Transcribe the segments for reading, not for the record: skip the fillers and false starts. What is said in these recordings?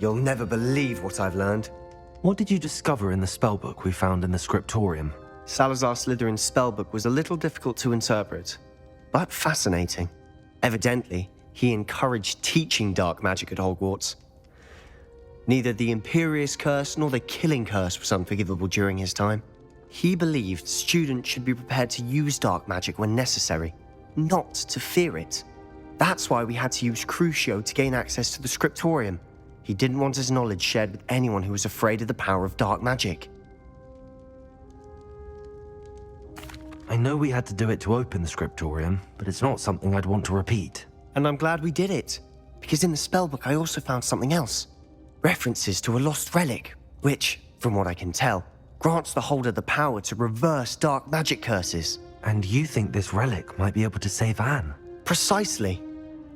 You'll never believe what I've learned. What did you discover in the spellbook we found in the scriptorium? Salazar Slytherin's spellbook was a little difficult to interpret, but fascinating. Evidently, he encouraged teaching dark magic at Hogwarts. Neither the Imperious Curse nor the Killing Curse was unforgivable during his time. He believed students should be prepared to use dark magic when necessary, not to fear it. That's why we had to use Crucio to gain access to the scriptorium. He didn't want his knowledge shared with anyone who was afraid of the power of dark magic. I know we had to do it to open the scriptorium, but it's not something I'd want to repeat. And I'm glad we did it, because in the spellbook I also found something else. References to a lost relic, which, from what I can tell, grants the holder the power to reverse dark magic curses. And you think this relic might be able to save Anne? Precisely.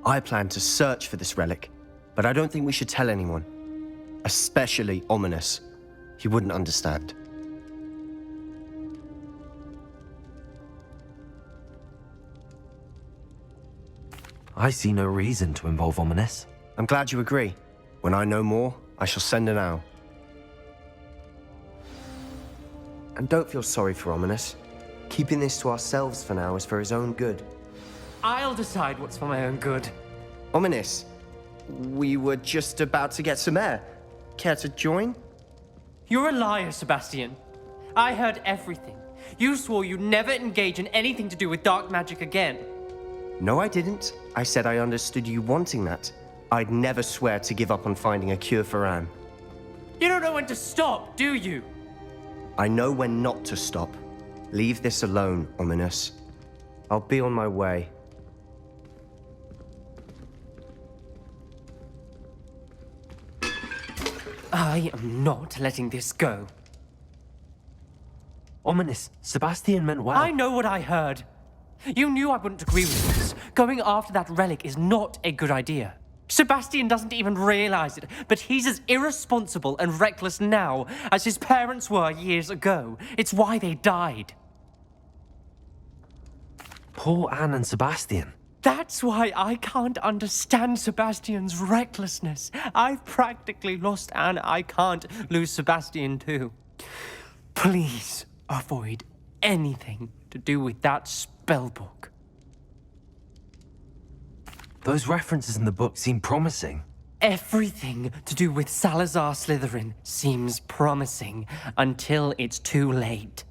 I plan to search for this relic, but I don't think we should tell anyone. Especially Ominous. He wouldn't understand. I see no reason to involve Ominous. I'm glad you agree. When I know more, I shall send an owl. And don't feel sorry for Ominous. Keeping this to ourselves for now is for his own good. I'll decide what's for my own good. Ominous, we were just about to get some air. Care to join? You're a liar, Sebastian. I heard everything. You swore you'd never engage in anything to do with dark magic again. No, I didn't. I said I understood you wanting that. I'd never swear to give up on finding a cure for Anne. You don't know when to stop, do you? I know when not to stop. Leave this alone, Ominous. I'll be on my way. I am not letting this go. Ominous, Sebastian meant well. I know what I heard. You knew I wouldn't agree with this. Going after that relic is not a good idea. Sebastian doesn't even realize it, but he's as irresponsible and reckless now as his parents were years ago. It's why they died. Poor Anne and Sebastian. That's why I can't understand Sebastian's recklessness. I've practically lost Anne. I can't lose Sebastian too. Please avoid anything to do with that spellbook. Those references in the book seem promising. Everything to do with Salazar Slytherin seems promising until it's too late.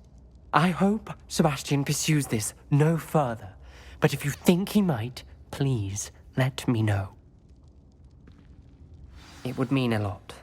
I hope Sebastian pursues this no further. But if you think he might, please let me know. It would mean a lot.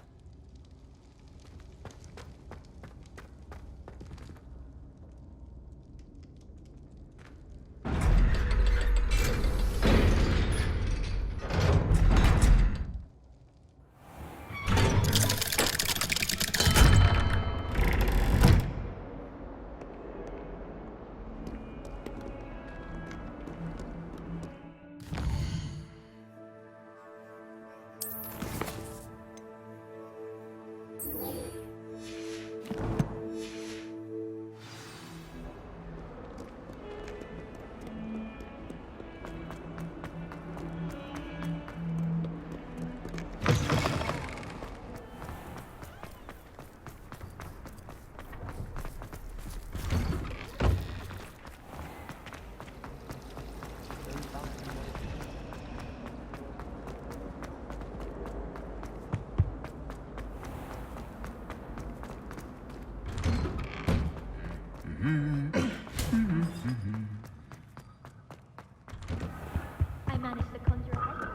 I managed to conjure a head.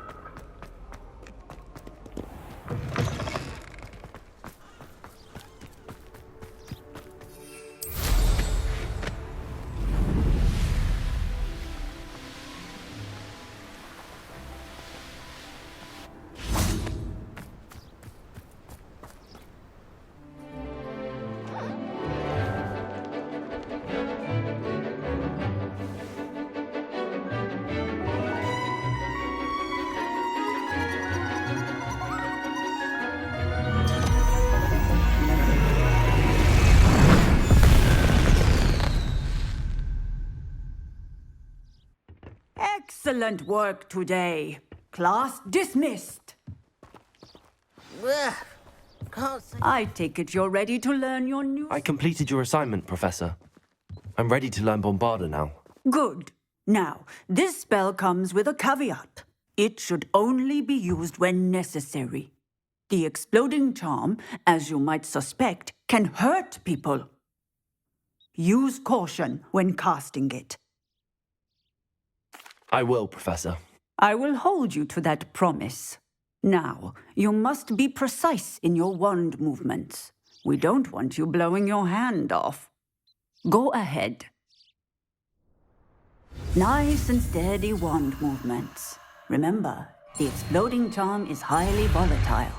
Excellent work today. Class dismissed. I take it you're ready to learn your new... I completed your assignment, Professor. I'm ready to learn Bombarda now. Good. Now, this spell comes with a caveat. It should only be used when necessary. The exploding charm, as you might suspect, can hurt people. Use caution when casting it. I will, Professor. I will hold you to that promise. Now, you must be precise in your wand movements. We don't want you blowing your hand off. Go ahead. Nice and steady wand movements. Remember, the exploding charm is highly volatile.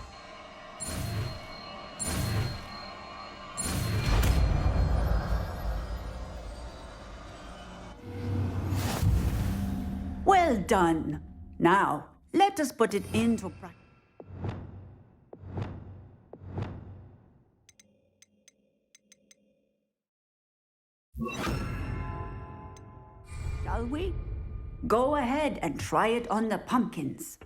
Well done. Now, let us put it into practice. Shall we? Go ahead and try it on the pumpkins.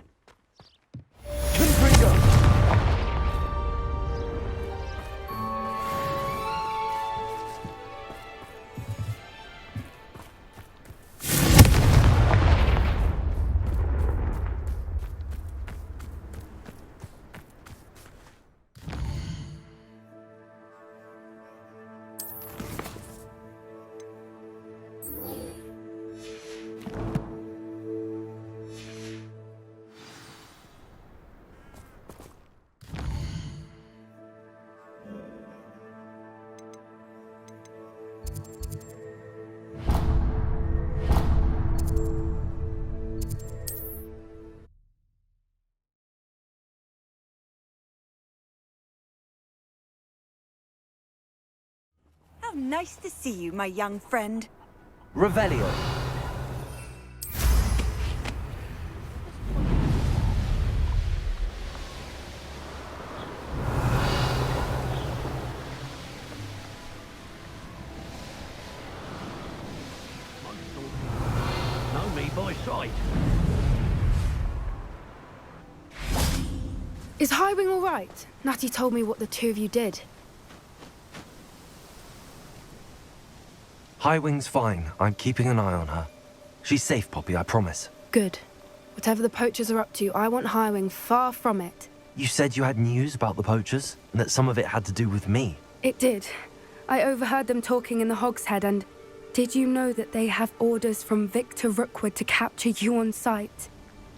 How nice to see you, my young friend. Revelio. Know me by sight. Is Highwing all right? Natty told me what the two of you did. Highwing's fine. I'm keeping an eye on her. She's safe, Poppy, I promise. Good. Whatever the poachers are up to, I want Highwing far from it. You said you had news about the poachers, and that some of it had to do with me. It did. I overheard them talking in the Hogshead, and did you know that they have orders from Victor Rookwood to capture you on sight?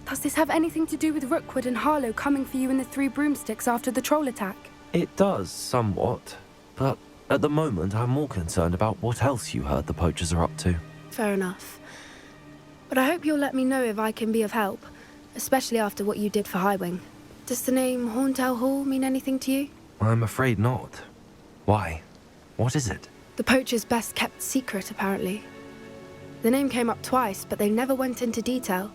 Does this have anything to do with Rookwood and Harlow coming for you in the Three Broomsticks after the troll attack? It does, somewhat. But at the moment, I'm more concerned about what else you heard the poachers are up to. Fair enough. But I hope you'll let me know if I can be of help, especially after what you did for Highwing. Does the name Horntail Hall mean anything to you? I'm afraid not. Why? What is it? The poacher's best kept secret, apparently. The name came up twice, but they never went into detail.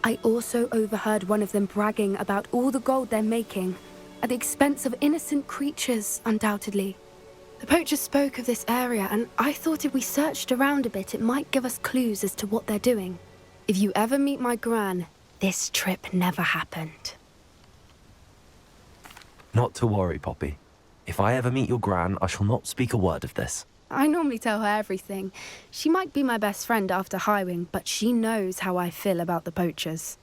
I also overheard one of them bragging about all the gold they're making, at the expense of innocent creatures, undoubtedly. The poachers spoke of this area, and I thought if we searched around a bit, it might give us clues as to what they're doing. If you ever meet my gran, this trip never happened. Not to worry, Poppy. If I ever meet your gran, I shall not speak a word of this. I normally tell her everything. She might be my best friend after Highwing, but she knows how I feel about the poachers.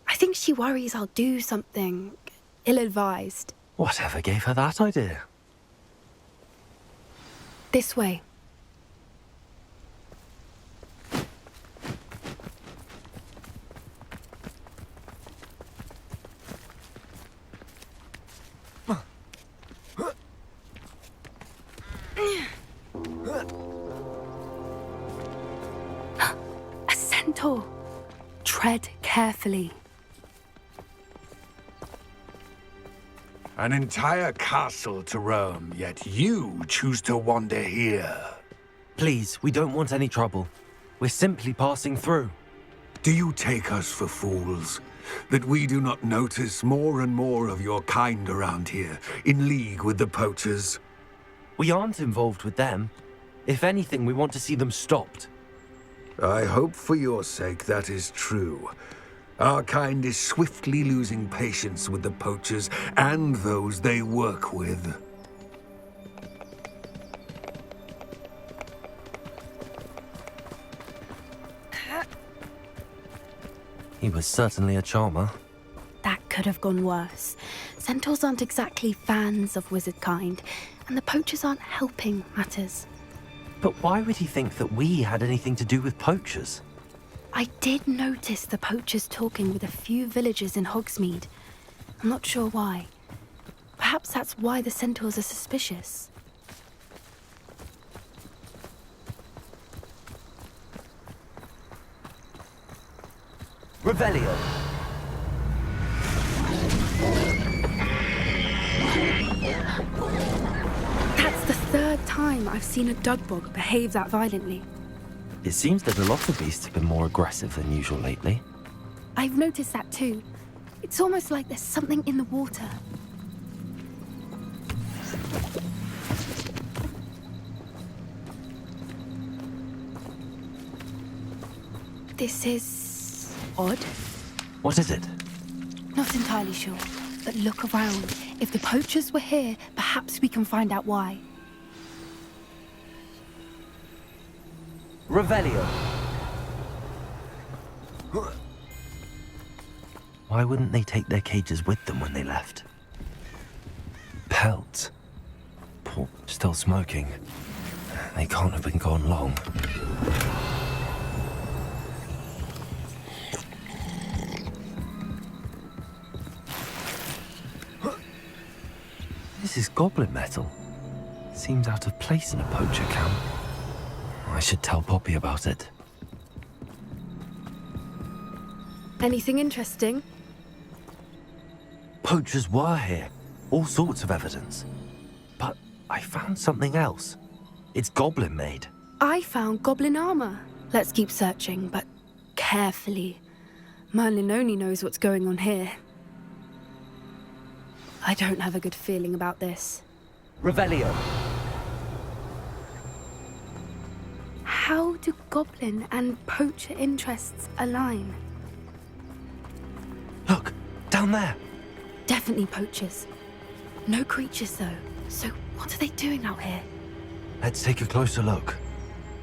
I think she worries I'll do something ill-advised. Whatever gave her that idea? This way. A centaur. Tread carefully. An entire castle to roam, yet you choose to wander here. Please, we don't want any trouble. We're simply passing through. Do you take us for fools? That we do not notice more and more of your kind around here, in league with the poachers? We aren't involved with them. If anything, we want to see them stopped. I hope for your sake that is true. Our kind is swiftly losing patience with the poachers and those they work with. He was certainly a charmer. That could have gone worse. Centaurs aren't exactly fans of wizard kind, and the poachers aren't helping matters. But why would he think that we had anything to do with poachers? I did notice the poachers talking with a few villagers in Hogsmeade. I'm not sure why. Perhaps that's why the centaurs are suspicious. Revelio! That's the third time I've seen a dugbog behave that violently. It seems that a lot of beasts have been more aggressive than usual lately. I've noticed that too. It's almost like there's something in the water. This is odd. What is it? Not entirely sure, but look around. If the poachers were here, perhaps we can find out why. Revelio! Why wouldn't they take their cages with them when they left? Pelts. Still smoking. They can't have been gone long. This is goblin metal. Seems out of place in a poacher camp. I should tell Poppy about it. Anything interesting? Poachers were here. All sorts of evidence. But I found something else. It's goblin made. I found goblin armor. Let's keep searching, but carefully. Merlin only knows what's going on here. I don't have a good feeling about this. Revelio. How do goblin and poacher interests align? Look, down there. Definitely poachers. No creatures though. So what are they doing out here? Let's take a closer look.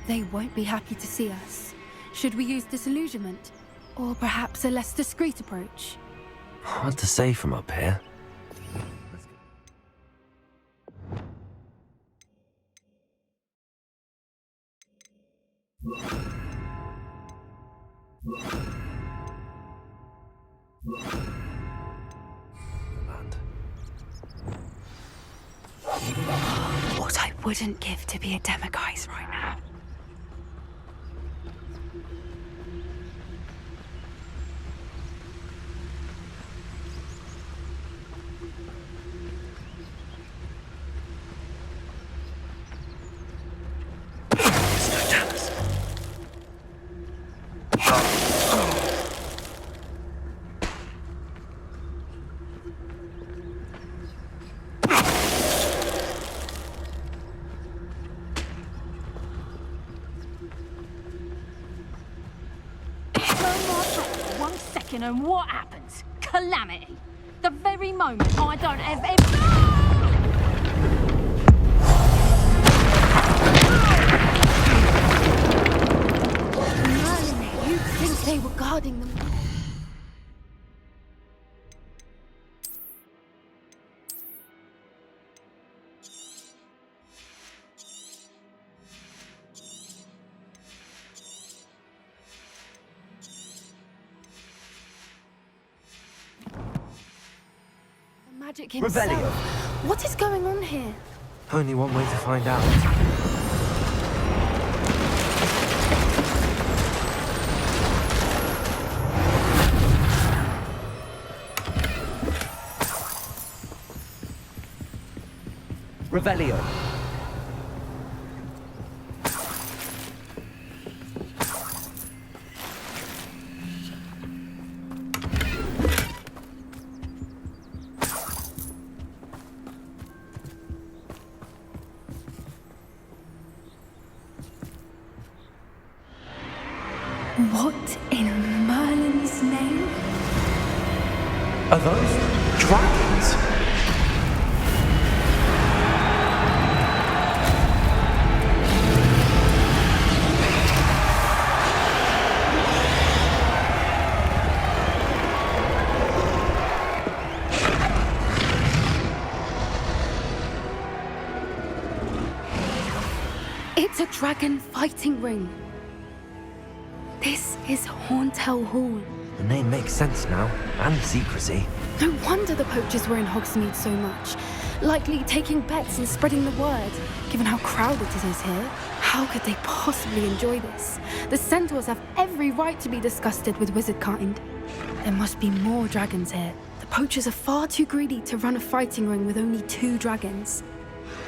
They won't be happy to see us. Should we use disillusionment? Or perhaps a less discreet approach? Hard to say from up here. What I wouldn't give to be a demiguise right now. And what happens? Calamity. The very moment I don't have Merlin, you'd think they were guarding them. Magic himself. Revelio. What is going on here? Only one way to find out. Revelio. What in Merlin's name? Are those dragons? It's a dragon fighting ring. This is Hauntel Hall. The name makes sense now, and the secrecy. No wonder the poachers were in Hogsmeade so much. Likely taking bets and spreading the word, given how crowded it is here. How could they possibly enjoy this? The centaurs have every right to be disgusted with wizardkind. There must be more dragons here. The poachers are far too greedy to run a fighting ring with only 2 dragons.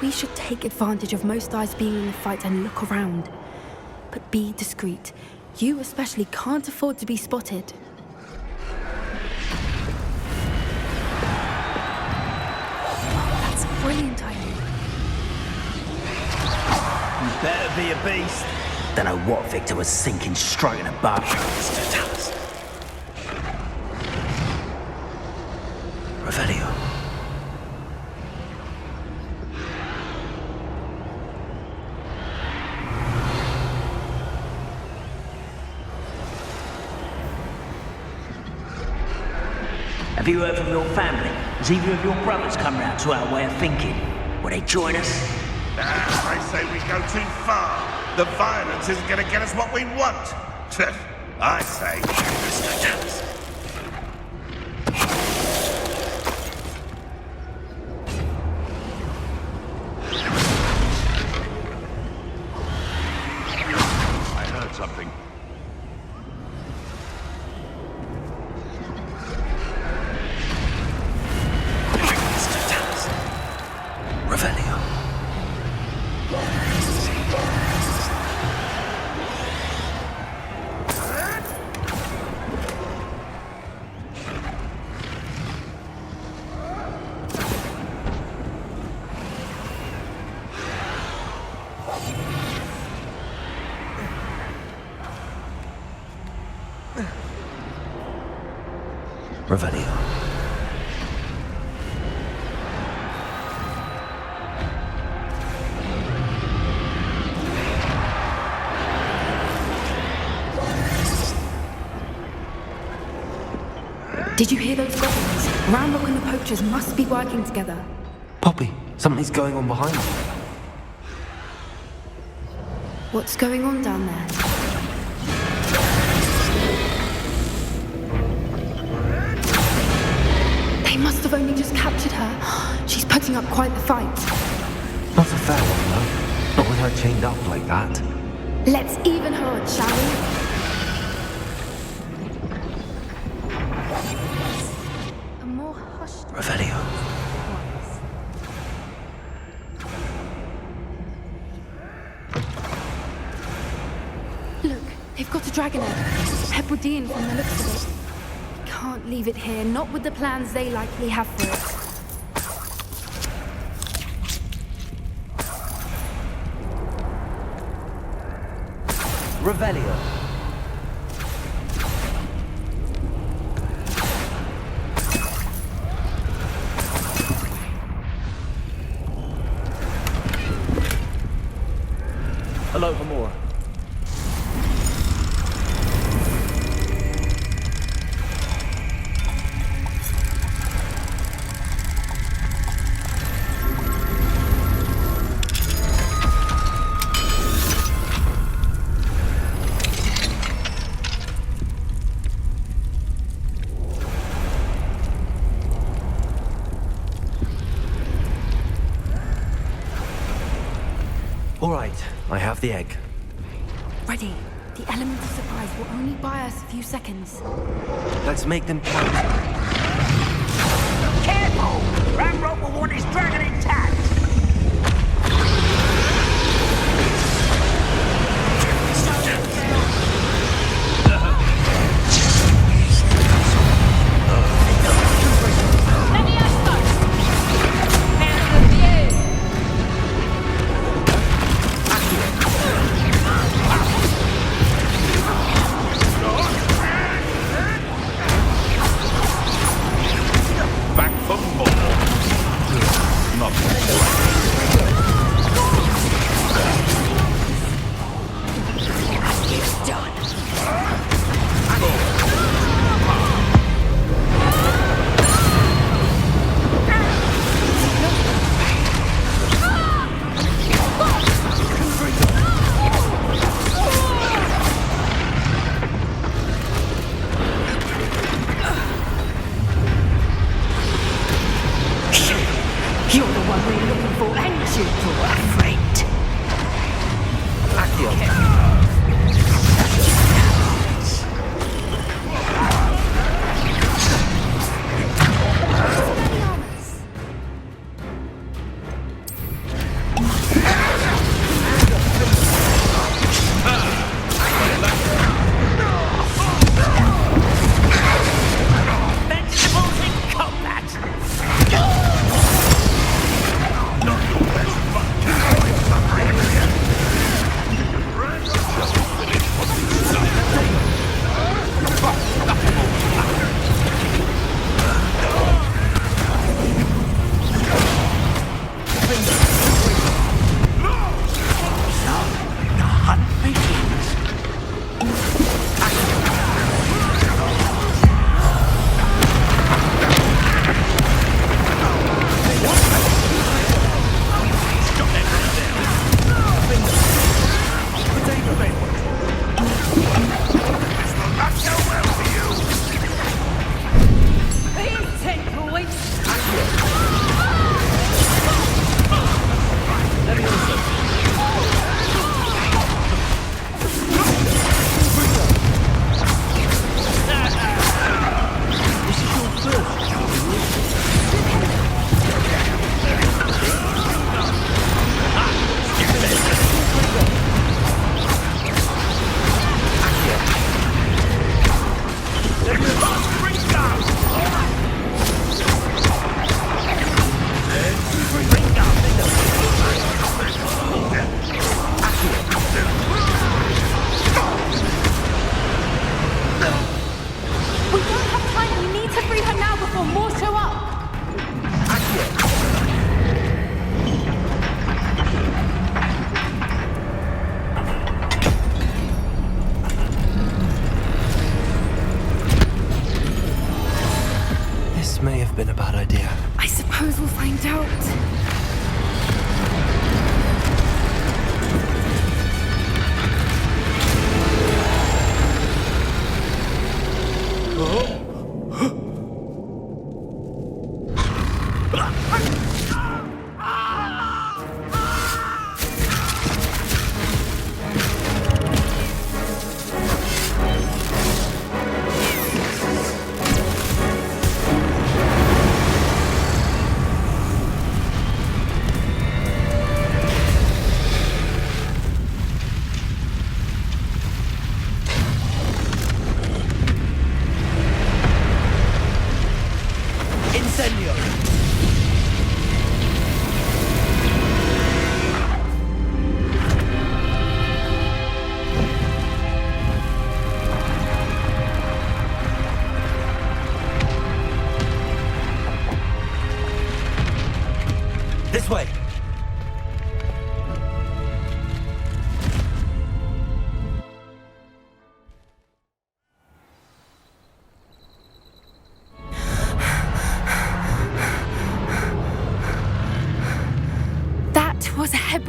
We should take advantage of most eyes being in the fight and look around. But be discreet. You especially can't afford to be spotted. That's brilliant, Eileen. You better be a beast. Don't know what Victor was thinking, stroking a bow. Revelio. Have you heard from your family? Has either of your brothers come round to our way of thinking? Will they join us? I say we go too far. The violence isn't going to get us what we want. I say... I heard something. Revelio. Revelio. Did you hear those goblins? Rambo and the poachers must be working together. Poppy, something's going on behind you. What's going on down there? They must have only just captured her. She's putting up quite the fight. Not a fair one, though. Not with her chained up like that. Let's even her odds, shall we? A more hushed... Revelio. Look, they've got a dragon egg. Hebridean from the looks of it. Can't leave it here, not with the plans they likely have for it. Revelio. Hello, Hamura. All right, I have the egg. Ready. The element of surprise will only buy us a few seconds. Let's make them count. Careful! Ramrock will want his dragon intact!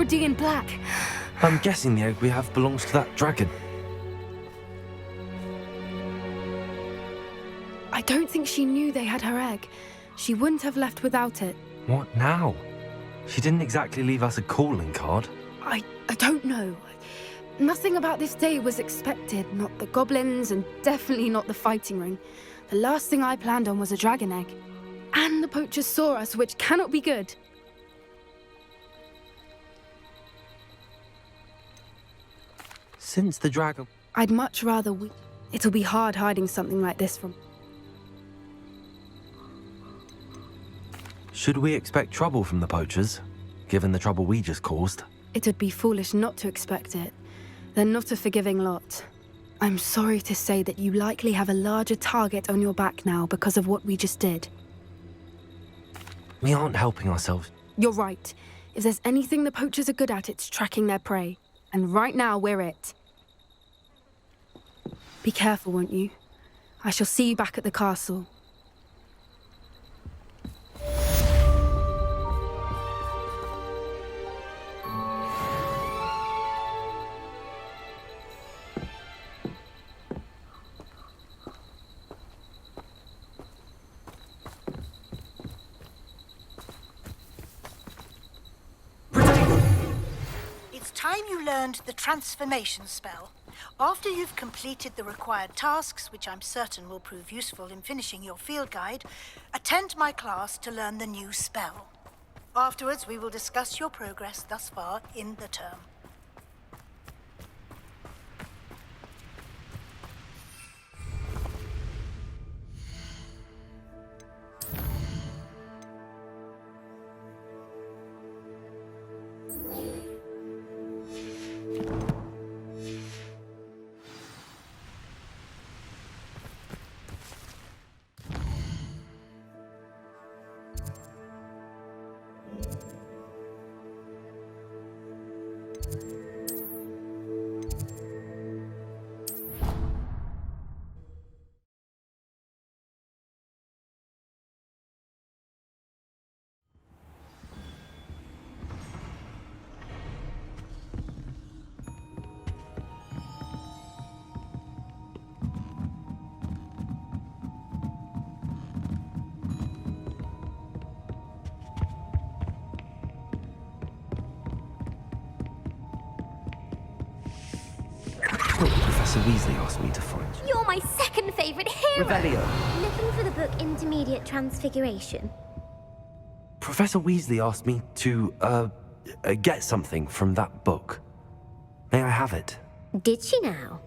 already in black. I'm guessing the egg we have belongs to that dragon. I don't think she knew they had her egg. She wouldn't have left without it. What now? She didn't exactly leave us a calling card. I don't know. Nothing about this day was expected. Not the goblins, and definitely not the fighting ring. The last thing I planned on was a dragon egg. And the poachers saw us, which cannot be good. Since the dragon... I'd much rather It'll be hard hiding something like this from... Should we expect trouble from the poachers, given the trouble we just caused? It would be foolish not to expect it. They're not a forgiving lot. I'm sorry to say that you likely have a larger target on your back now because of what we just did. We aren't helping ourselves. You're right. If there's anything the poachers are good at, it's tracking their prey. And right now, we're it. Be careful, won't you? I shall see you back at the castle. Time you learned the transformation spell. After you've completed the required tasks, which I'm certain will prove useful in finishing your field guide, attend my class to learn the new spell. Afterwards, we will discuss your progress thus far in the term. Professor Weasley asked me to find you. You're my second favourite hero! Revelio. Looking for the book Intermediate Transfiguration. Professor Weasley asked me to, get something from that book. May I have it? Did she now?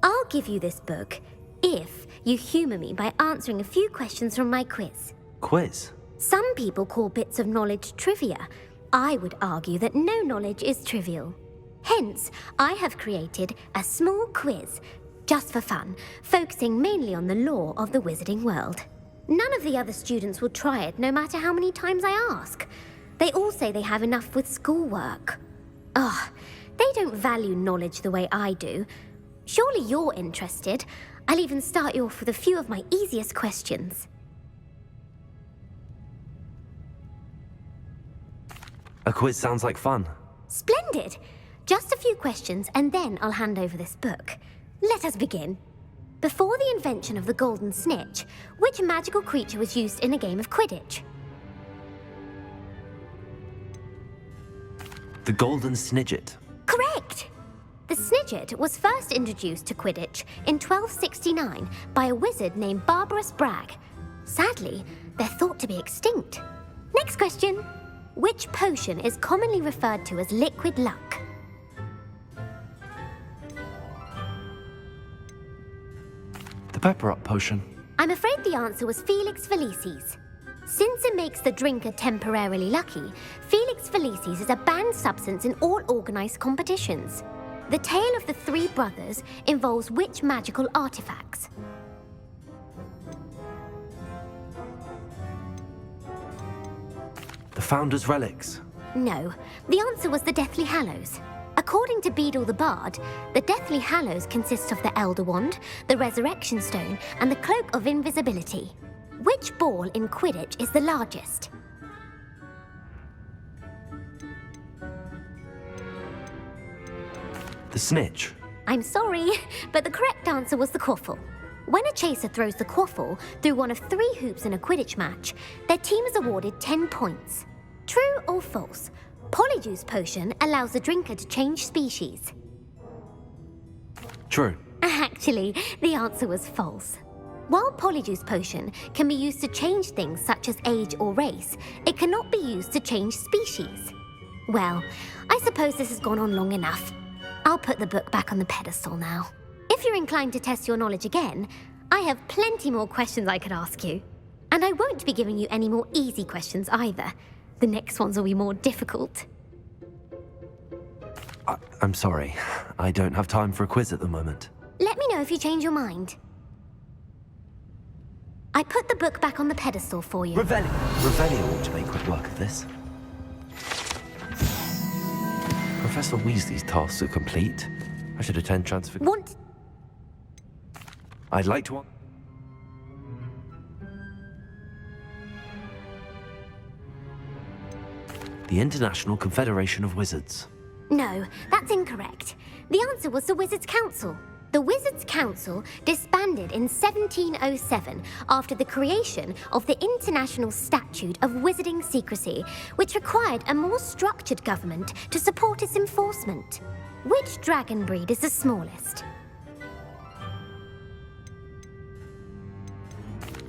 I'll give you this book if you humour me by answering a few questions from my quiz. Quiz? Some people call bits of knowledge trivia. I would argue that no knowledge is trivial. Hence, I have created a small quiz, just for fun, focusing mainly on the lore of the wizarding world. None of the other students will try it, no matter how many times I ask. They all say they have enough with schoolwork. Ugh, they don't value knowledge the way I do. Surely you're interested. I'll even start you off with a few of my easiest questions. A quiz sounds like fun. Splendid! Just a few questions, and then I'll hand over this book. Let us begin. Before the invention of the golden snitch, which magical creature was used in a game of Quidditch? The golden snidget. Correct! The snidget was first introduced to Quidditch in 1269 by a wizard named Barbarous Bragg. Sadly, they're thought to be extinct. Next question. Which potion is commonly referred to as liquid luck? The pepper-up potion. I'm afraid the answer was Felix Felicis. Since it makes the drinker temporarily lucky, Felix Felicis is a banned substance in all organised competitions. The tale of the three brothers involves which magical artifacts? The Founder's Relics. No, the answer was the Deathly Hallows. According to Beadle the Bard, the Deathly Hallows consist of the Elder Wand, the Resurrection Stone, and the Cloak of Invisibility. Which ball in Quidditch is the largest? The snitch. I'm sorry, but the correct answer was the quaffle. When a chaser throws the quaffle through one of 3 hoops in a Quidditch match, their team is awarded 10 points. True or false? Polyjuice potion allows the drinker to change species. True. Actually, the answer was false. While Polyjuice potion can be used to change things such as age or race, it cannot be used to change species. Well, I suppose this has gone on long enough. I'll put the book back on the pedestal now. If you're inclined to test your knowledge again, I have plenty more questions I could ask you. And I won't be giving you any more easy questions either. The next ones will be more difficult. I'm sorry. I don't have time for a quiz at the moment. Let me know if you change your mind. I put the book back on the pedestal for you. Revelio ought to make quick work of this. Professor Weasley's tasks are complete. I should attend transfer... What? I'd like to... The International Confederation of Wizards. No, that's incorrect. The answer was the Wizards' Council. The Wizards' Council disbanded in 1707 after the creation of the International Statute of Wizarding Secrecy, which required a more structured government to support its enforcement. Which dragon breed is the smallest?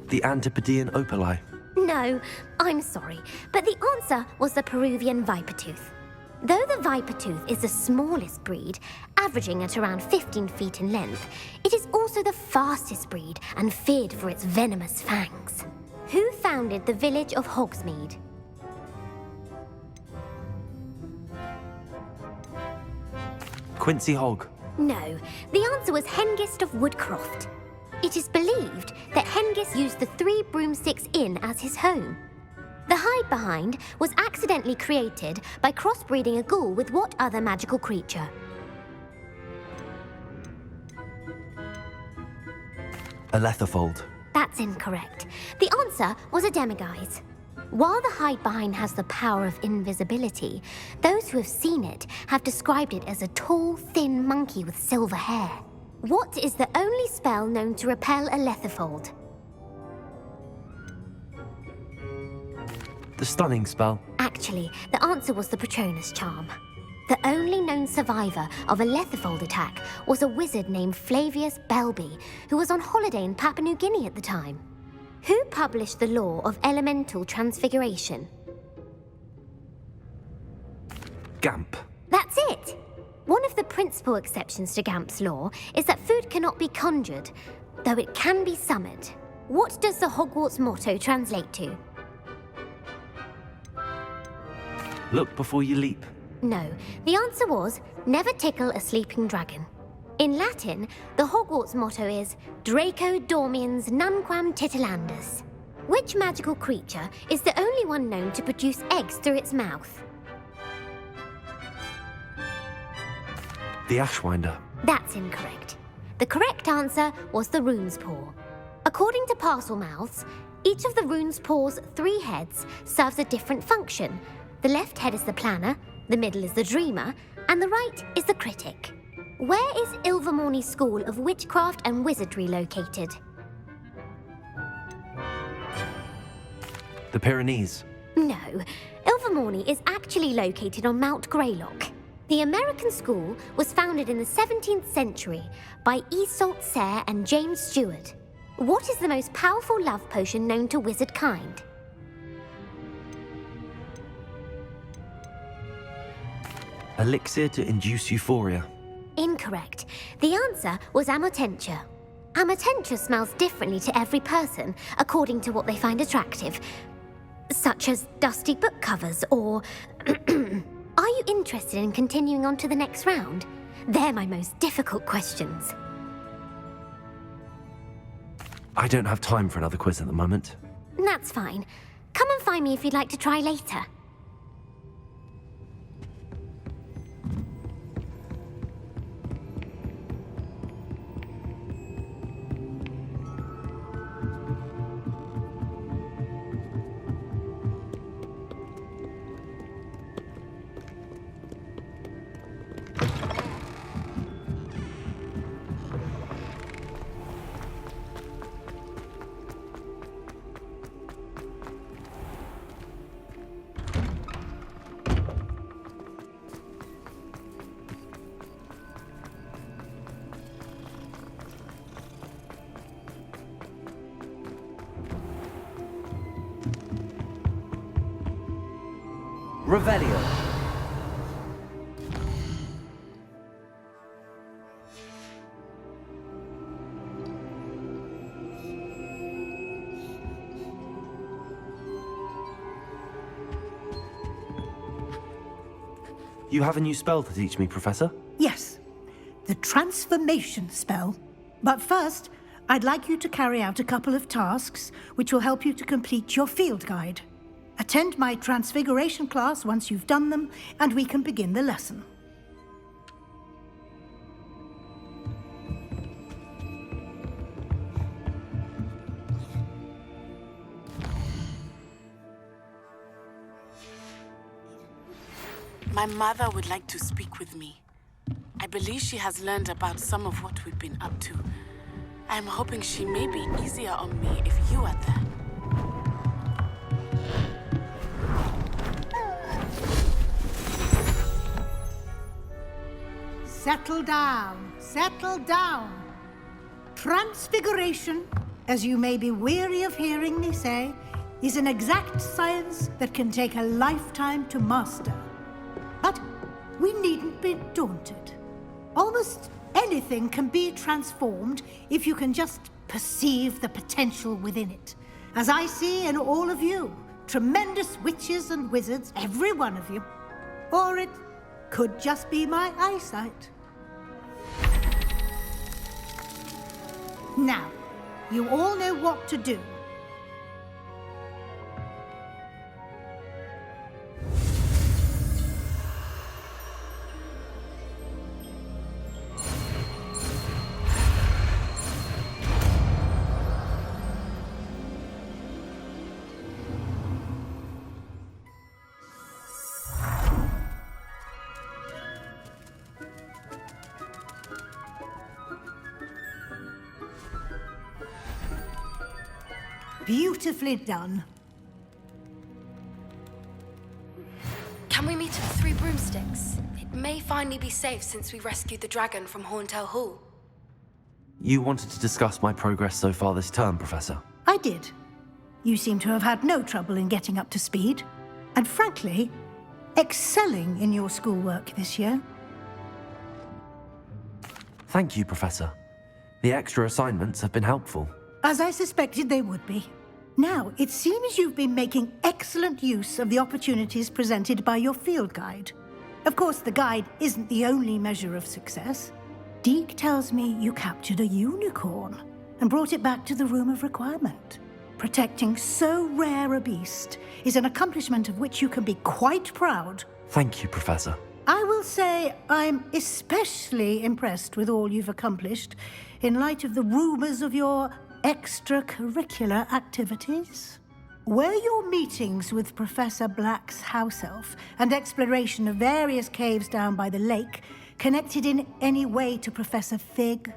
The Antipodean Opali. No, I'm sorry, but the answer was the Peruvian Vipertooth. Though the Vipertooth is the smallest breed, averaging at around 15 feet in length, it is also the fastest breed and feared for its venomous fangs. Who founded the village of Hogsmeade? Quincy Hogg. No, the answer was Hengist of Woodcroft. It is believed that Hengist used the 3 Broomsticks Inn as his home. The hide-behind was accidentally created by crossbreeding a ghoul with what other magical creature? A Letherfold. That's incorrect. The answer was a Demiguise. While the hide-behind has the power of invisibility, those who have seen it have described it as a tall, thin monkey with silver hair. What is the only spell known to repel a Letherfold? The Stunning Spell. Actually, the answer was the Patronus Charm. The only known survivor of a Letherfold attack was a wizard named Flavius Belby, who was on holiday in Papua New Guinea at the time. Who published the law of elemental transfiguration? Gamp. That's it! One of the principal exceptions to Gamp's law is that food cannot be conjured, though it can be summoned. What does the Hogwarts motto translate to? Look before you leap. No, the answer was, never tickle a sleeping dragon. In Latin, the Hogwarts motto is, Draco dormiens nunquam titilandus. Which magical creature is the only one known to produce eggs through its mouth? The Ashwinder. That's incorrect. The correct answer was the Rune's Paw. According to Parselmouths, each of the Rune's Paw's 3 heads serves a different function. The left head is the planner, the middle is the dreamer, and the right is the critic. Where is Ilvermorny School of Witchcraft and Wizardry located? The Pyrenees. No, Ilvermorny is actually located on Mount Greylock. The American school was founded in the 17th century by Iseult Sayre and James Stewart. What is the most powerful love potion known to wizard kind? Elixir to induce euphoria. Incorrect. The answer was Amotentia. Amotentia smells differently to every person, according to what they find attractive, such as dusty book covers or... Are you interested in continuing on to the next round? They're my most difficult questions. I don't have time for another quiz at the moment. That's fine. Come and find me if you'd like to try later. Revelio. You have a new spell to teach me, Professor? Yes, the transformation spell. But first, I'd like you to carry out a couple of tasks which will help you to complete your field guide. Attend my transfiguration class once you've done them, and we can begin the lesson. My mother would like to speak with me. I believe she has learned about some of what we've been up to. I'm hoping she may be easier on me if you are there. Settle down, settle down. Transfiguration, as you may be weary of hearing me say, is an exact science that can take a lifetime to master. But we needn't be daunted. Almost anything can be transformed if you can just perceive the potential within it. As I see in all of you, tremendous witches and wizards, every one of you. Or it could just be my eyesight. Now, you all know what to do. Beautifully done. Can we meet at the Three Broomsticks? It may finally be safe since we rescued the dragon from Horntail Hall. You wanted to discuss my progress so far this term, Professor? I did. You seem to have had no trouble in getting up to speed. And frankly, excelling in your schoolwork this year. Thank you, Professor. The extra assignments have been helpful. As I suspected they would be. Now, it seems you've been making excellent use of the opportunities presented by your field guide. Of course, the guide isn't the only measure of success. Deke tells me you captured a unicorn and brought it back to the Room of Requirement. Protecting so rare a beast is an accomplishment of which you can be quite proud. Thank you, Professor. I will say I'm especially impressed with all you've accomplished in light of the rumors of your extracurricular activities. Were your meetings with Professor Black's house elf and exploration of various caves down by the lake connected in any way to Professor Fig?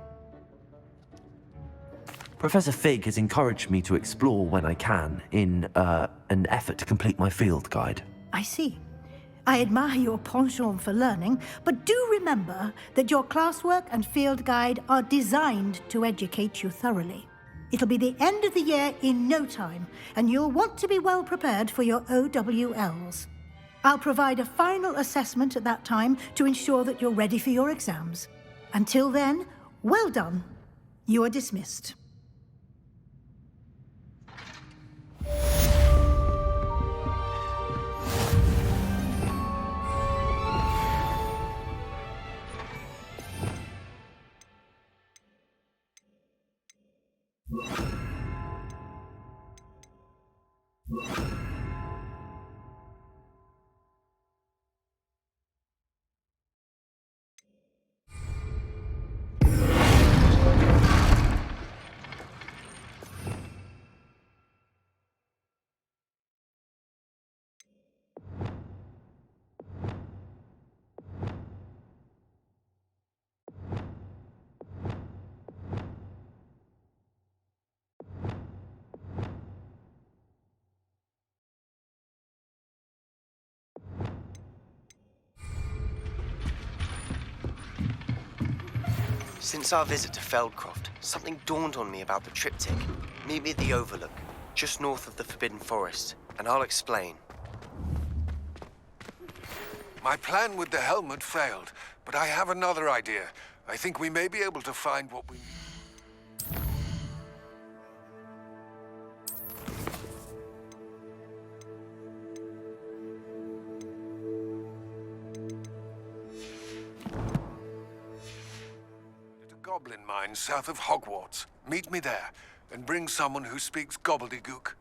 Professor Fig has encouraged me to explore when I can in an effort to complete my field guide. I see. I admire your penchant for learning, but do remember that your classwork and field guide are designed to educate you thoroughly. It'll be the end of the year in no time, and you'll want to be well prepared for your OWLs. I'll provide a final assessment at that time to ensure that you're ready for your exams. Until then, well done. You are dismissed. Since our visit to Feldcroft, something dawned on me about the triptych. Meet me at the Overlook, just north of the Forbidden Forest, and I'll explain. My plan with the helmet failed, but I have another idea. I think we may be able to find what we need. At a goblin mine south of Hogwarts. Meet me there, and bring someone who speaks gobbledygook.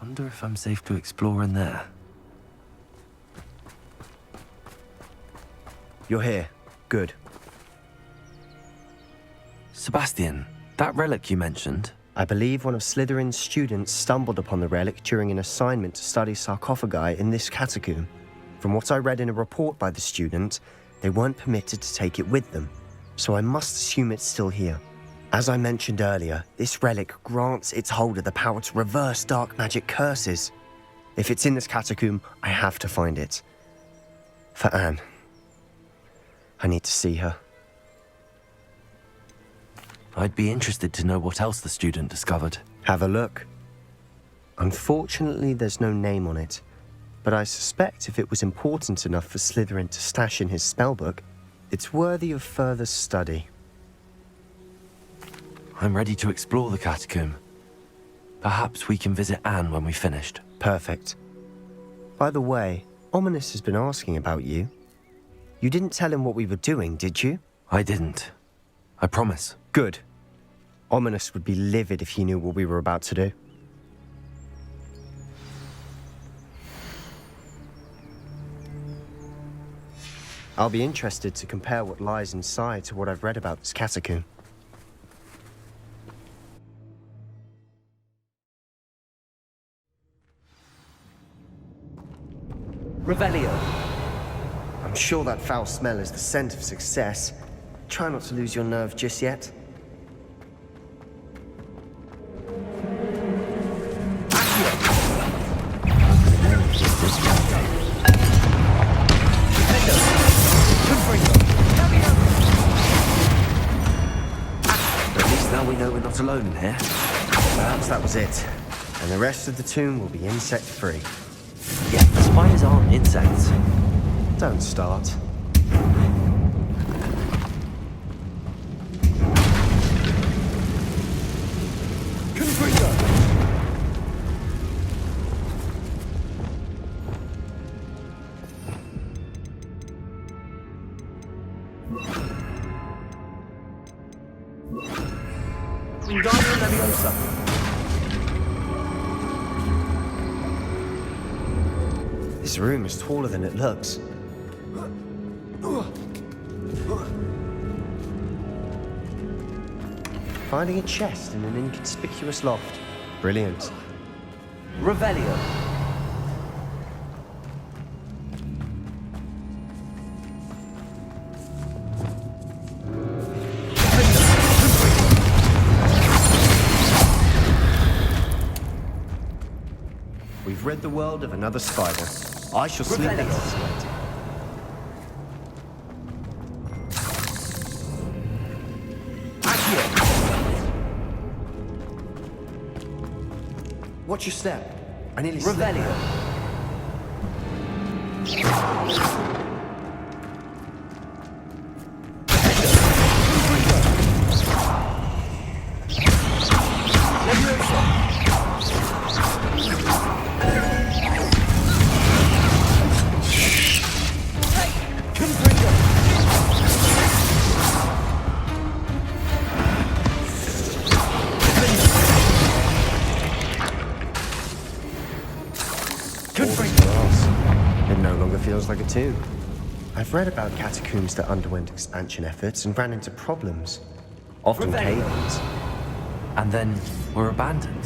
Wonder if I'm safe to explore in there. You're here. Good. Sebastian, that relic you mentioned. I believe one of Slytherin's students stumbled upon the relic during an assignment to study sarcophagi in this catacomb. From what I read in a report by the student, they weren't permitted to take it with them, so I must assume it's still here. As I mentioned earlier, this relic grants its holder the power to reverse dark magic curses. If it's in this catacomb, I have to find it. For Anne. I need to see her. I'd be interested to know what else the student discovered. Have a look. Unfortunately, there's no name on it, but I suspect if it was important enough for Slytherin to stash in his spellbook, it's worthy of further study. I'm ready to explore the catacomb. Perhaps we can visit Anne when we've finished. Perfect. By the way, Ominous has been asking about you. You didn't tell him what we were doing, did you? I didn't. I promise. Good. Ominous would be livid if he knew what we were about to do. I'll be interested to compare what lies inside to what I've read about this catacomb. Revelio. I'm sure that foul smell is the scent of success. Try not to lose your nerve just yet. At least now we know we're not alone in here. Perhaps that was it. And the rest of the tomb will be insect-free. Yeah, spiders aren't insects. Don't start. This room is taller than it looks. Finding a chest in an inconspicuous loft. Brilliant. Revelio. We've rid the world of another spider. I shall sleep better tonight. Watch your step. I nearly slipped. Revelio. It no longer feels like a too. I've read about catacombs that underwent expansion efforts and ran into problems. Often cave-ins. And then were abandoned.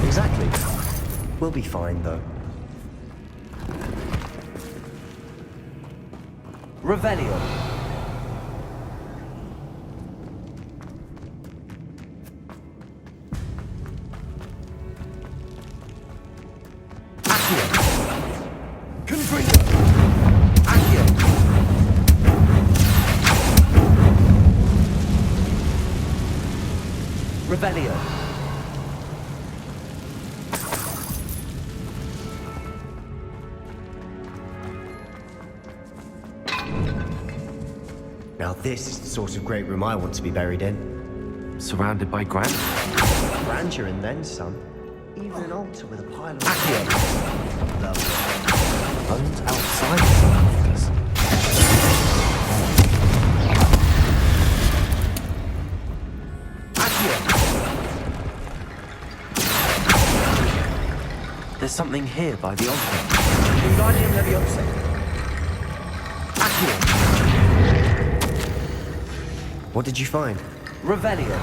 Exactly. We'll be fine, though. Revelio. Revelio. Now this is the sort of great room I want to be buried in. Surrounded by grandeur. Grandeur and then some. Even an altar with a pile of... Lovely. Bones outside the sarcophagus. There's something here by the altar. Wingardium Leviosa. What did you find? Revelio.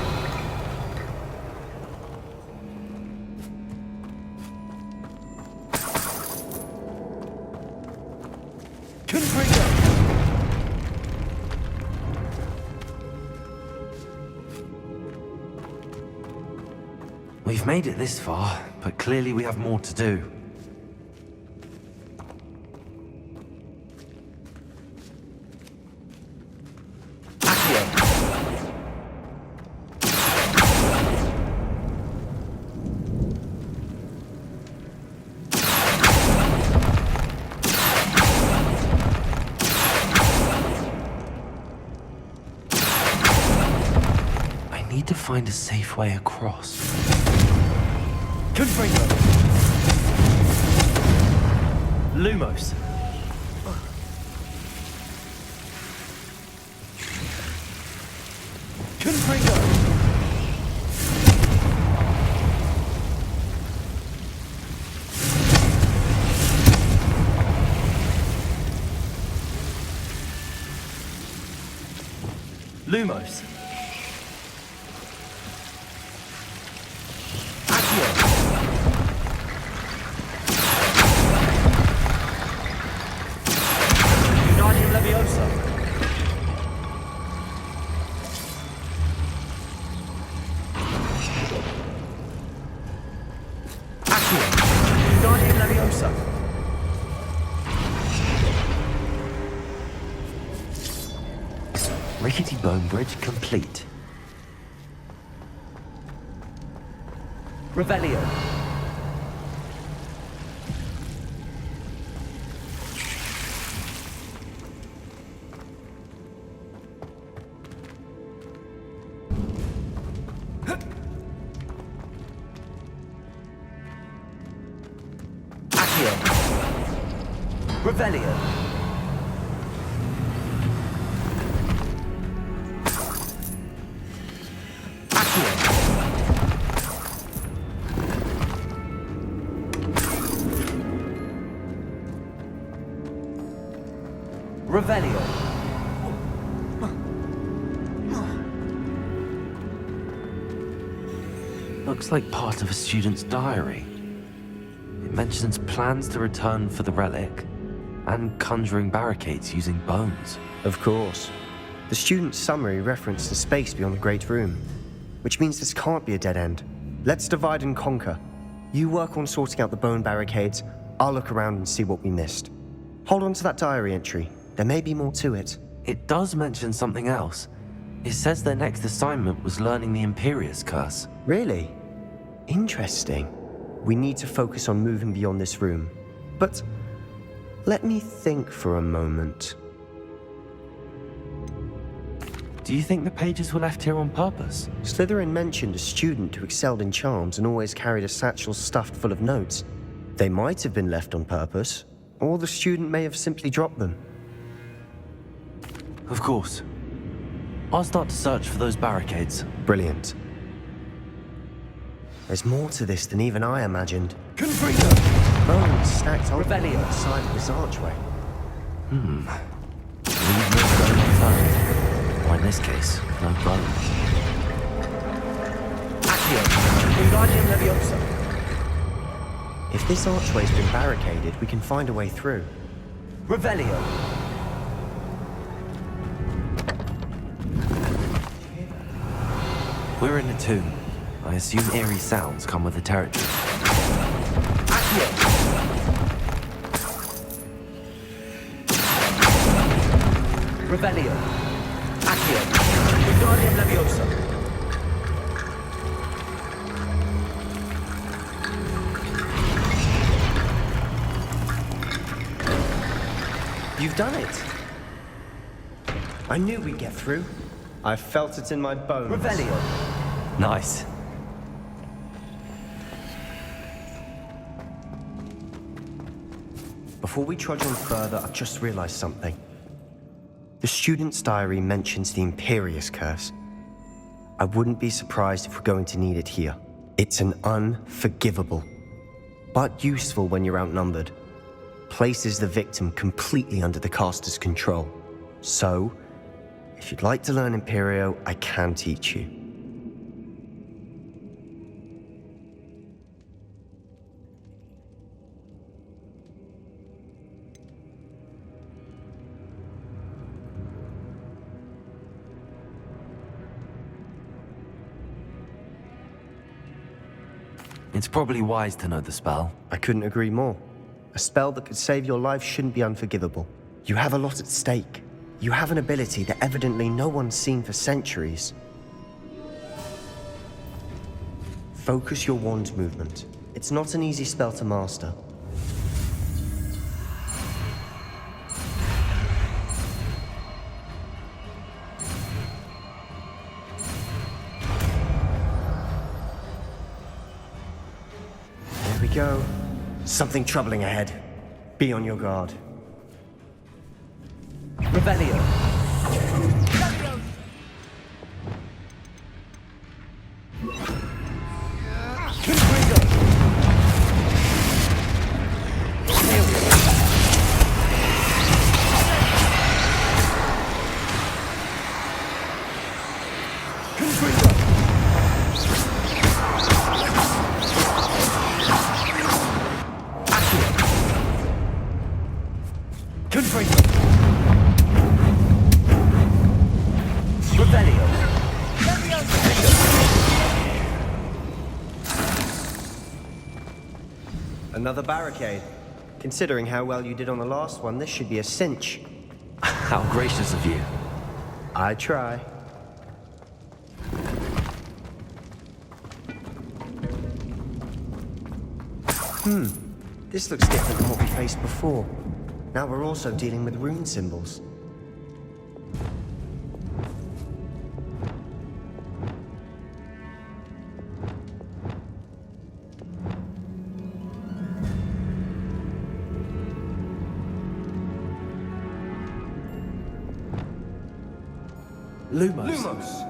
We've made it this far, but clearly we have more to do. I need to find a safe way across. Confringo. Lumos. Confringo. Lumos. Rickety bone bridge complete. Revelio. Revelio. Revelio. Looks like part of a student's diary. It mentions plans to return for the relic and conjuring barricades using bones. Of course. The student's summary referenced a space beyond the Great Room, which means this can't be a dead end. Let's divide and conquer. You work on sorting out the bone barricades, I'll look around and see what we missed. Hold on to that diary entry. There may be more to it. It does mention something else. It says their next assignment was learning the Imperius Curse. Really? Interesting. We need to focus on moving beyond this room. But let me think for a moment. Do you think the pages were left here on purpose? Slytherin mentioned a student who excelled in charms and always carried a satchel stuffed full of notes. They might have been left on purpose, or the student may have simply dropped them. Of course. I'll start to search for those barricades. Brilliant. There's more to this than even I imagined. Confringo! Bones stacked on Revelio. the side of this archway. Leave no stone unturned. Or in this case, no bones. If this archway's been barricaded, we can find a way through. Revelio. We're in a tomb. I assume eerie sounds come with the territory. Revelio. Accio. Wingardium Leviosa. You've done it. I knew we'd get through. I felt it in my bones. Revelio. Nice. Before we trudge on further, I've just realized something. The student's diary mentions the Imperious Curse. I wouldn't be surprised if we're going to need it here. It's an unforgivable, but useful when you're outnumbered. Places the victim completely under the caster's control. So, if you'd like to learn Imperio, I can teach you. It's probably wise to know the spell. I couldn't agree more. A spell that could save your life shouldn't be unforgivable. You have a lot at stake. You have an ability that evidently no one's seen for centuries. Focus your wand movement. It's not an easy spell to master. There we go. Something troubling ahead. Be on your guard. Revelio. Another barricade. Considering how well you did on the last one, this should be a cinch. How gracious of you. I try. This looks different than what we faced before. Now we're also dealing with rune symbols. Lumos.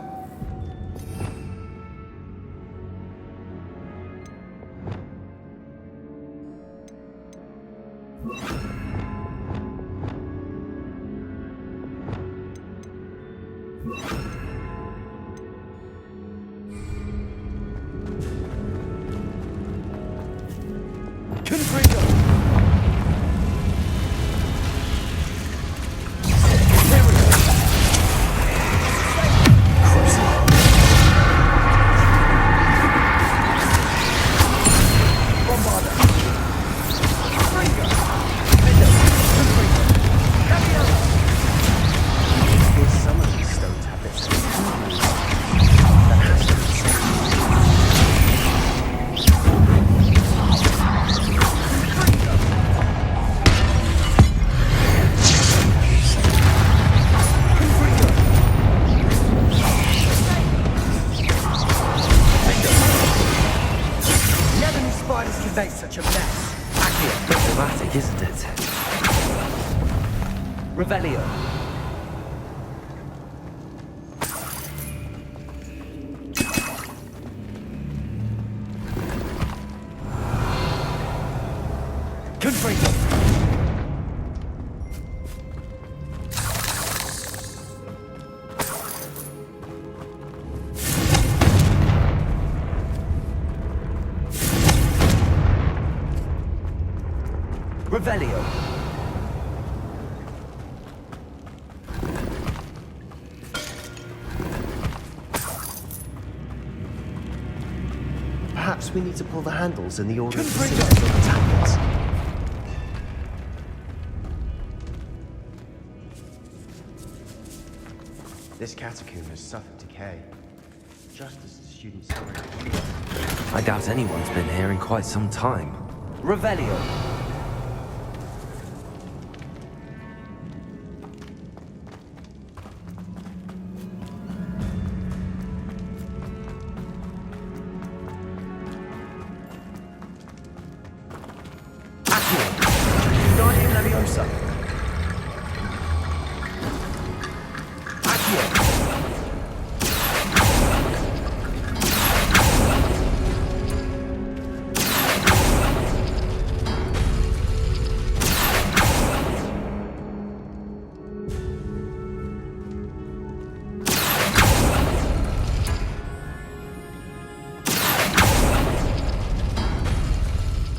Isn't it? Revelio. Revelio. Perhaps we need to pull the handles in the order of the scissors on the tablets. This catacomb has suffered decay, just as the students... I doubt anyone's been here in quite some time. Revelio.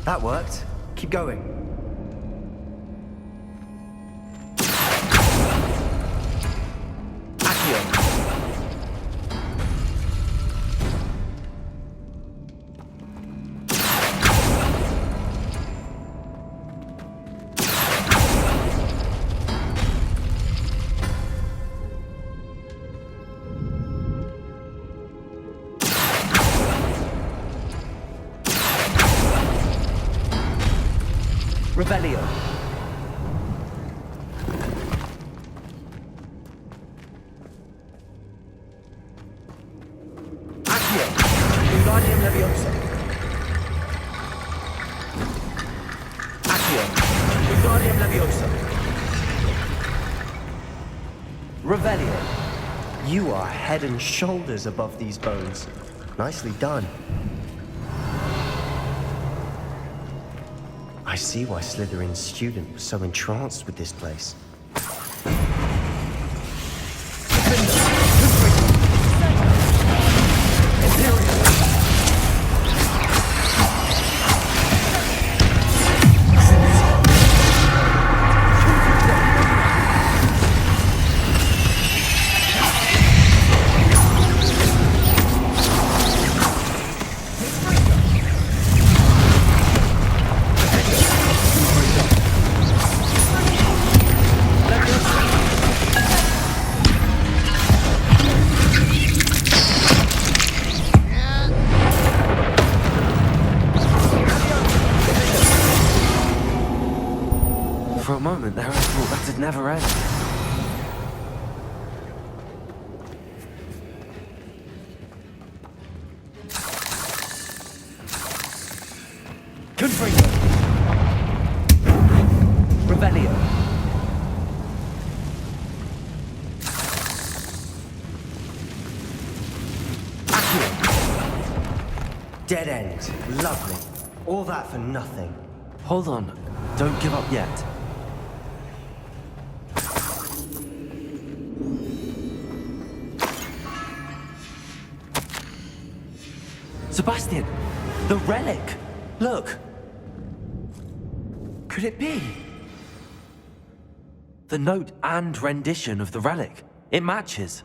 That worked. Keep going. Revelio. Accio. Wingardium Leviosa. Accio. Wingardium Leviosa. Revelio. You are head and shoulders above these bones. Nicely done. I see why Slytherin's student was so entranced with this place. For a moment there, I thought that'd never end. Confringo. Revelio. Accio. Dead end. Lovely. All that for nothing. Hold on. Don't give up yet. Sebastian! The relic! Look! Could it be? The note and rendition of the relic. It matches.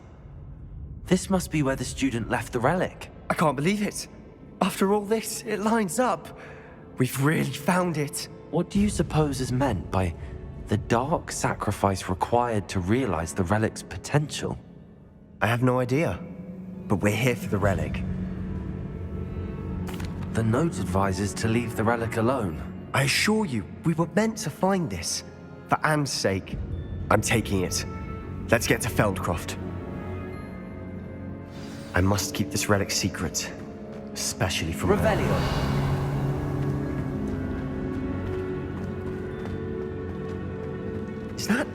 This must be where the student left the relic. I can't believe it. After all this, it lines up. We've really found it. What do you suppose is meant by the dark sacrifice required to realize the relic's potential? I have no idea. But we're here for the relic. The note advises to leave the relic alone. I assure you, we were meant to find this. For Anne's sake, I'm taking it. Let's get to Feldcroft. I must keep this relic secret. Especially from Revelio. Is that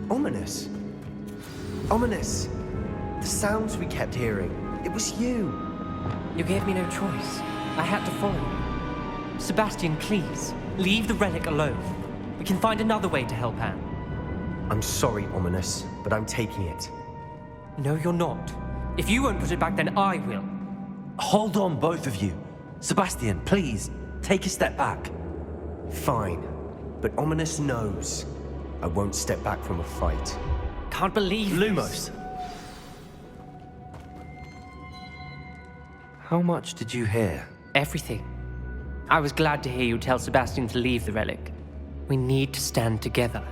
ominous? Ominous. The sounds we kept hearing. It was you. You gave me no choice. I had to follow you. Sebastian, please, leave the relic alone. We can find another way to help Anne. I'm sorry, Ominous, but I'm taking it. No, you're not. If you won't put it back, then I will. Hold on, both of you. Sebastian, please, take a step back. Fine. But Ominous knows I won't step back from a fight. Can't believe Lumos! How much did you hear? Everything. I was glad to hear you tell Sebastian to leave the relic. We need to stand together.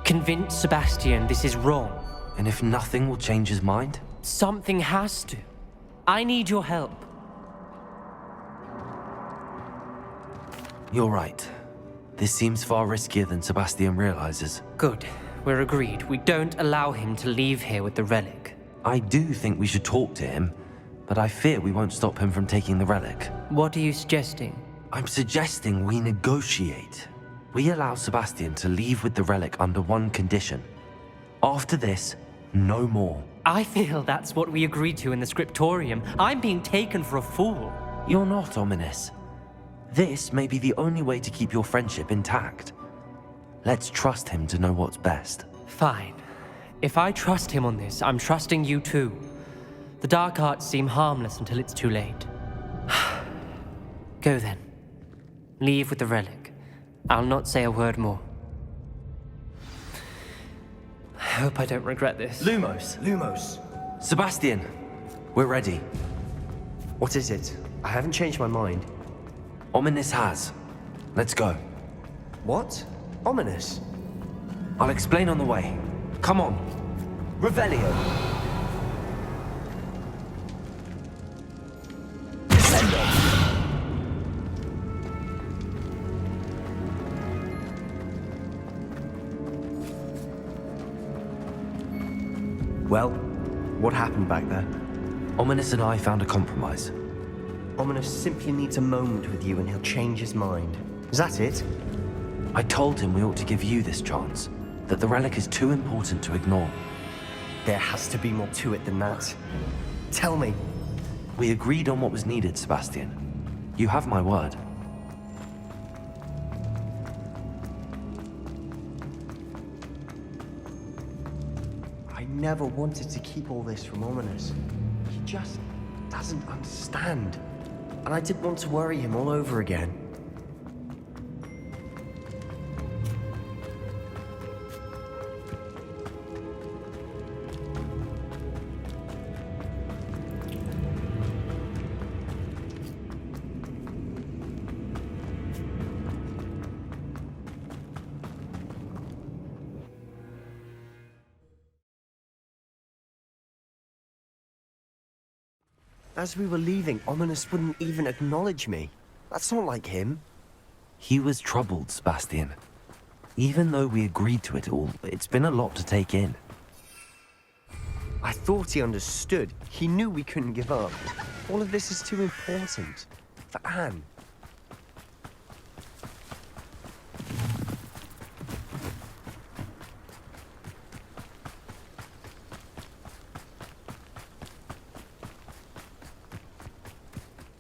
Convince Sebastian this is wrong. And if nothing will change his mind? Something has to. I need your help. You're right. This seems far riskier than Sebastian realizes. Good. We're agreed. We don't allow him to leave here with the relic. I do think we should talk to him, but I fear we won't stop him from taking the relic. What are you suggesting? I'm suggesting we negotiate. We allow Sebastian to leave with the relic under one condition. After this, no more. I feel that's what we agreed to in the scriptorium. I'm being taken for a fool. You're not, Ominous. This may be the only way to keep your friendship intact. Let's trust him to know what's best. Fine. If I trust him on this, I'm trusting you too. The dark arts seem harmless until it's too late. Go then. Leave with the relic. I'll not say a word more. I hope I don't regret this. Lumos. Sebastian, we're ready. What is it? I haven't changed my mind. Ominous has. Let's go. What? Ominous? I'll explain on the way. Come on. Revelio. Well, what happened back there? Ominous and I found a compromise. Ominous simply needs a moment with you and he'll change his mind. Is that it? I told him we ought to give you this chance, that the relic is too important to ignore. There has to be more to it than that. Tell me. We agreed on what was needed, Sebastian. You have my word. I never wanted to keep all this from Ominous. He just doesn't understand. And I didn't want to worry him all over again. As we were leaving, Ominous wouldn't even acknowledge me. That's not like him. He was troubled, Sebastian. Even though we agreed to it all, it's been a lot to take in. I thought he understood. He knew we couldn't give up. All of this is too important. For Anne.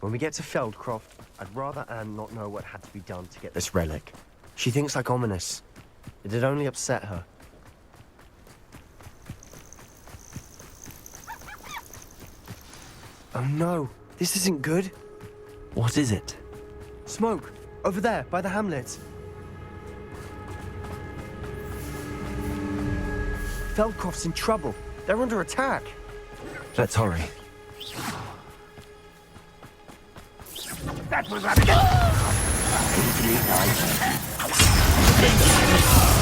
When we get to Feldcroft, I'd rather Anne not know what had to be done to get this relic. She thinks like Ominous. It'd only upset her. Oh no, this isn't good. What is it? Smoke, over there, by the hamlet. Feldcroft's in trouble. They're under attack. Let's hurry. That was unexpected.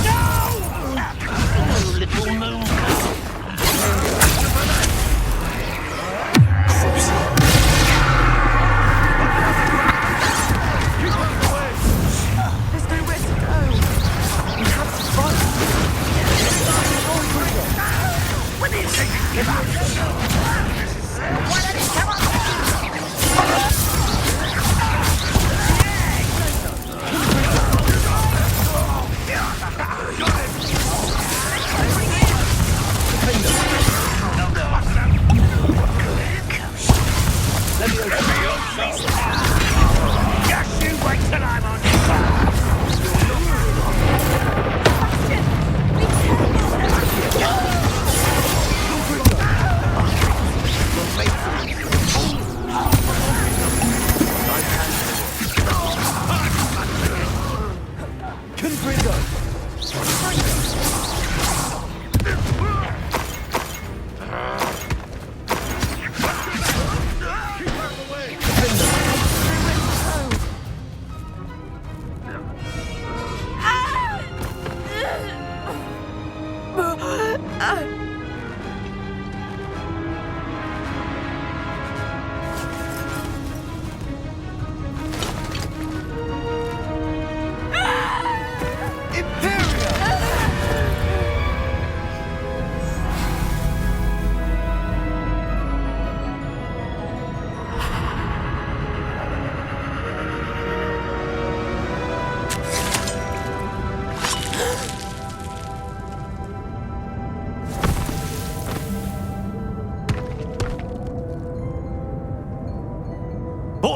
No! Little moon. There's nowhere to go. We have to fight. When do you think you give up? Why don't you come on? Just you wait till I'm on your side.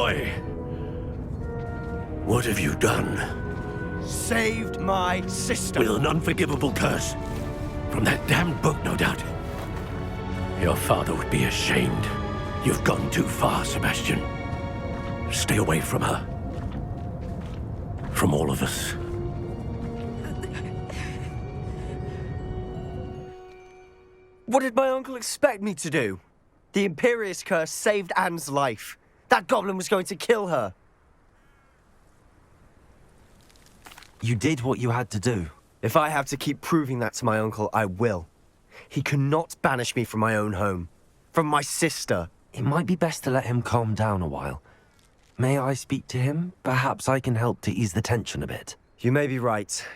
boy! What have you done? Saved my sister. With an unforgivable curse. From that damned book, no doubt. Your father would be ashamed. You've gone too far, Sebastian. Stay away from her. From all of us. What did my uncle expect me to do? The Imperious curse saved Anne's life. That goblin was going to kill her. You did what you had to do. If I have to keep proving that to my uncle, I will. He cannot banish me from my own home. From my sister. It might be best to let him calm down a while. May I speak to him? Perhaps I can help to ease the tension a bit. You may be right.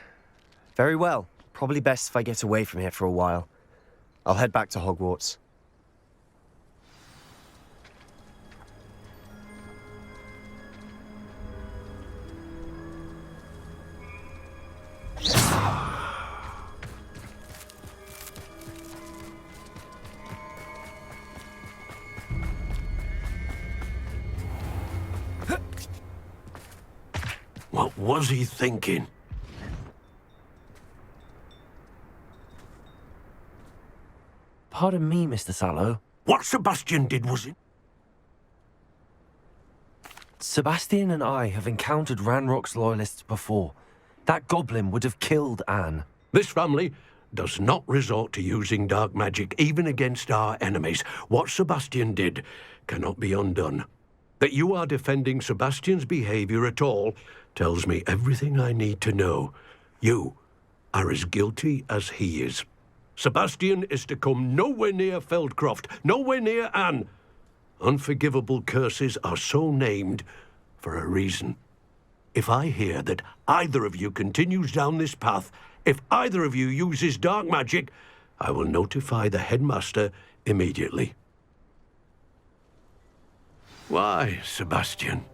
Very well. Probably best if I get away from here for a while. I'll head back to Hogwarts. What was he thinking? Pardon me, Mr. Sallow. What Sebastian did, was it? Sebastian and I have encountered Ranrock's loyalists before. That goblin would have killed Anne. This family does not resort to using dark magic, even against our enemies. What Sebastian did cannot be undone. That you are defending Sebastian's behavior at all tells me everything I need to know. You are as guilty as he is. Sebastian is to come nowhere near Feldcroft, nowhere near Anne. Unforgivable curses are so named for a reason. If I hear that either of you continues down this path, if either of you uses dark magic, I will notify the headmaster immediately. Why, Sebastian?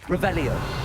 Revelio.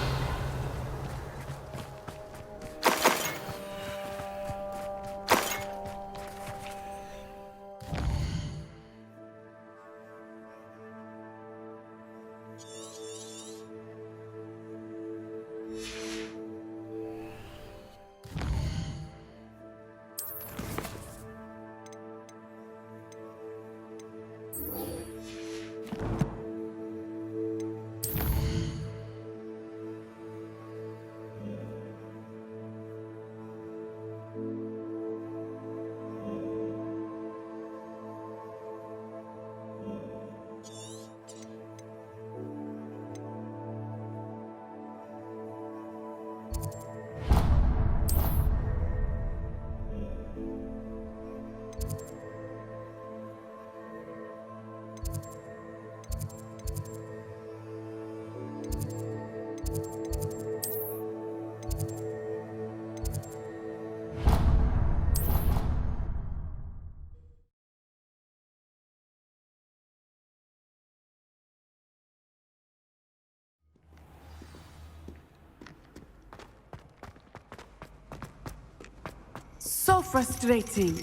So frustrating.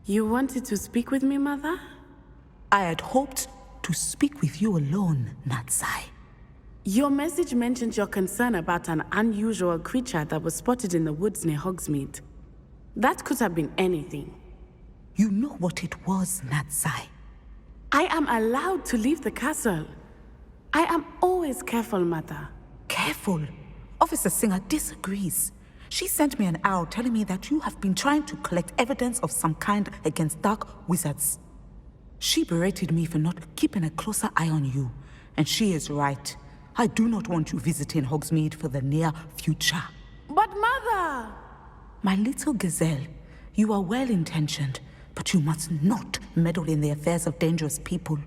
You wanted to speak with me, Mother? I had hoped to speak with you alone, Natsai. Your message mentioned your concern about an unusual creature that was spotted in the woods near Hogsmeade. That could have been anything. You know what it was, Natsai. I am allowed to leave the castle. I am always careful, Mother. Careful? Officer Singer disagrees. She sent me an owl telling me that you have been trying to collect evidence of some kind against dark wizards. She berated me for not keeping a closer eye on you. And she is right. I do not want you visiting Hogsmeade for the near future. But Mother! My little gazelle, you are well-intentioned, but you must not meddle in the affairs of dangerous people.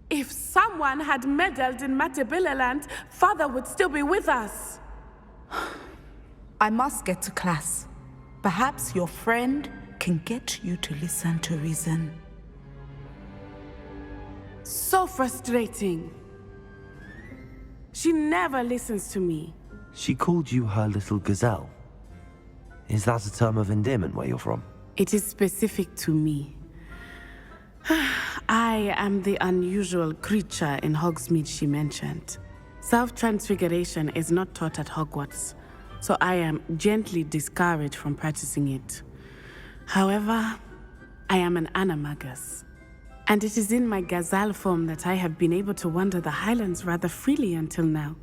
If someone had meddled in Matabeleland, Father would still be with us. I must get to class. Perhaps your friend can get you to listen to reason. So frustrating. She never listens to me. She called you her little gazelle. Is that a term of endearment where you're from? It is specific to me. I am the unusual creature in Hogsmeade she mentioned. Self-transfiguration is not taught at Hogwarts, so I am gently discouraged from practicing it. However, I am an animagus, and it is in my gazelle form that I have been able to wander the Highlands rather freely until now,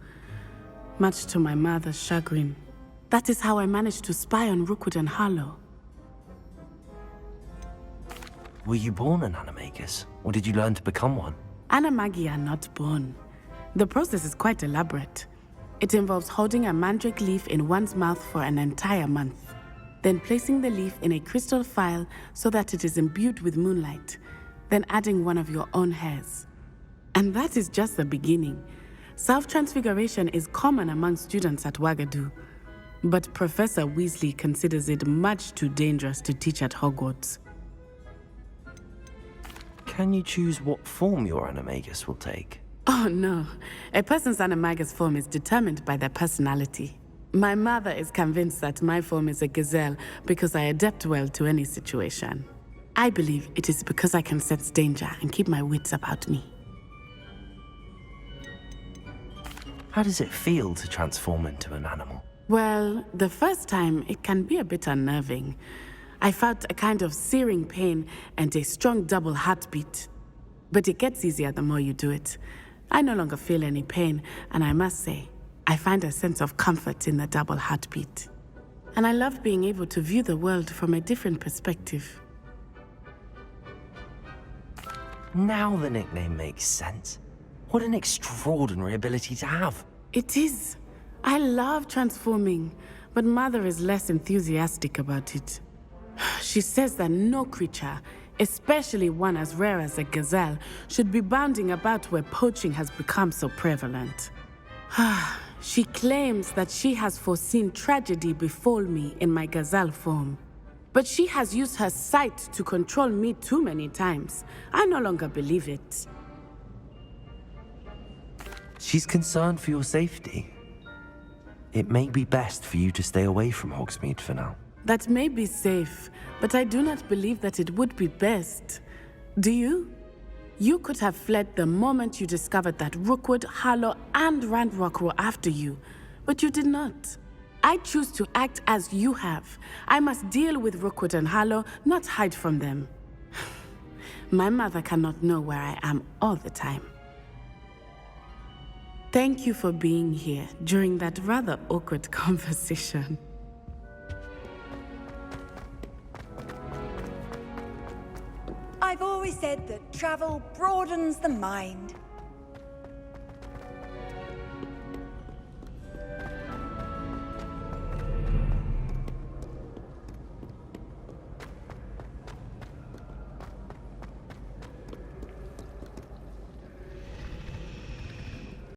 much to my mother's chagrin. That is how I managed to spy on Rookwood and Harlow. Were you born an animagus, or did you learn to become one? Animagi are not born. The process is quite elaborate. It involves holding a mandrake leaf in one's mouth for an entire month, then placing the leaf in a crystal phial so that it is imbued with moonlight, then adding one of your own hairs. And that is just the beginning. Self-transfiguration is common among students at Wagadu, but Professor Weasley considers it much too dangerous to teach at Hogwarts. Can you choose what form your animagus will take? Oh no, a person's animagus form is determined by their personality. My mother is convinced that my form is a gazelle because I adapt well to any situation. I believe it is because I can sense danger and keep my wits about me. How does it feel to transform into an animal? Well, the first time it can be a bit unnerving. I felt a kind of searing pain and a strong double heartbeat. But it gets easier the more you do it. I no longer feel any pain, and I must say, I find a sense of comfort in the double heartbeat. And I love being able to view the world from a different perspective. Now the nickname makes sense. What an extraordinary ability to have. It is. I love transforming, but Mother is less enthusiastic about it. She says that no creature, especially one as rare as a gazelle, should be bounding about where poaching has become so prevalent. She claims that she has foreseen tragedy befall me in my gazelle form. But she has used her sight to control me too many times. I no longer believe it. She's concerned for your safety. It may be best for you to stay away from Hogsmeade for now. That may be safe, but I do not believe that it would be best. Do you? You could have fled the moment you discovered that Rookwood, Harlow, and Ranrock were after you, but you did not. I choose to act as you have. I must deal with Rookwood and Harlow, not hide from them. My mother cannot know where I am all the time. Thank you for being here during that rather awkward conversation. I've always said that travel broadens the mind.